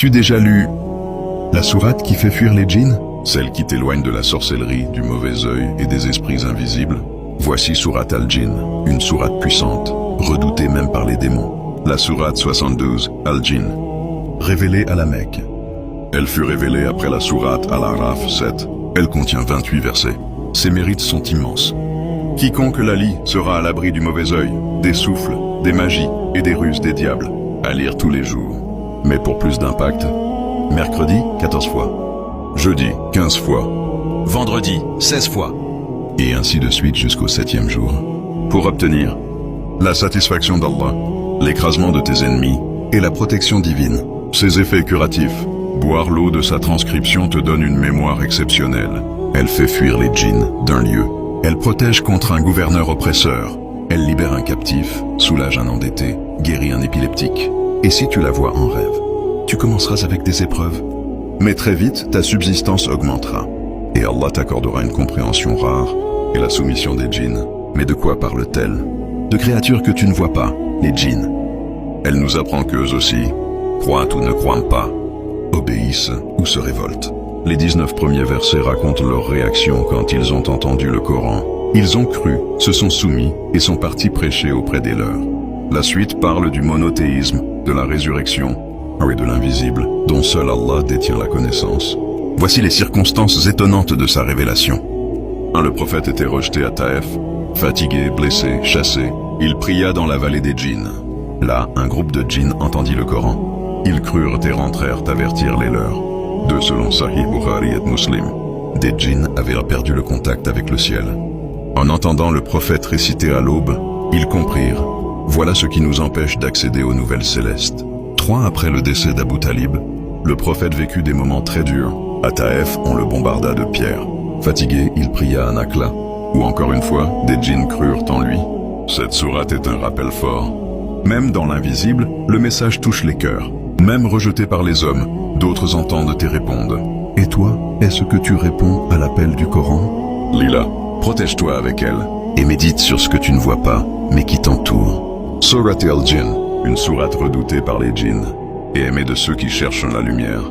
As-tu déjà lu la sourate qui fait fuir les djinns? Celle qui t'éloigne de la sorcellerie, du mauvais œil et des esprits invisibles? Voici Sourate Al-Jinn, une sourate puissante, redoutée même par les démons. La sourate 72, Al-Jinn, révélée à la Mecque. Elle fut révélée après la sourate Al-Araf 7. Elle contient 28 versets. Ses mérites sont immenses. Quiconque la lit sera à l'abri du mauvais œil, des souffles, des magies et des ruses des diables. À lire tous les jours. Mais pour plus d'impact, mercredi, 14 fois. Jeudi, 15 fois. Vendredi, 16 fois. Et ainsi de suite jusqu'au 7e jour. Pour obtenir la satisfaction d'Allah, l'écrasement de tes ennemis et la protection divine. Ses effets curatifs. Boire l'eau de sa transcription te donne une mémoire exceptionnelle. Elle fait fuir les djinns d'un lieu. Elle protège contre un gouverneur oppresseur. Elle libère un captif, soulage un endetté, guérit un épileptique. Et si tu la vois en rêve, tu commenceras avec des épreuves. Mais très vite, ta subsistance augmentera. Et Allah t'accordera une compréhension rare et la soumission des djinns. Mais de quoi parle-t-elle? De créatures que tu ne vois pas, les djinns. Elle nous apprend qu'eux aussi croient ou ne croient pas, obéissent ou se révoltent. Les 19 premiers versets racontent leur réaction quand ils ont entendu le Coran. Ils ont cru, se sont soumis et sont partis prêcher auprès des leurs. La suite parle du monothéisme, de la résurrection et de l'invisible, dont seul Allah détient la connaissance. Voici les circonstances étonnantes de sa révélation. Le prophète était rejeté à Taïf, fatigué, blessé, chassé. Il pria dans la vallée des djinns. Là, un groupe de djinns entendit le Coran. Ils crurent et rentrèrent avertir les leurs. Selon Sahih Bukhari et Muslim, des djinns avaient perdu le contact avec le ciel. En entendant le prophète réciter à l'aube, ils comprirent. Voilà ce qui nous empêche d'accéder aux nouvelles célestes. 3 après le décès d'Abu Talib, le prophète vécut des moments très durs. À Taïf, on le bombarda de pierres. Fatigué, il pria à Nakla. Ou encore une fois, des djinns crurent en lui. Cette sourate est un rappel fort. Même dans l'invisible, le message touche les cœurs. Même rejeté par les hommes, d'autres entendent et répondent. Et toi, est-ce que tu réponds à l'appel du Coran? Lila, protège-toi avec elle et médite sur ce que tu ne vois pas, mais qui t'entoure. Sourate Al-Jinn, une sourate redoutée par les djinns et aimée de ceux qui cherchent la lumière.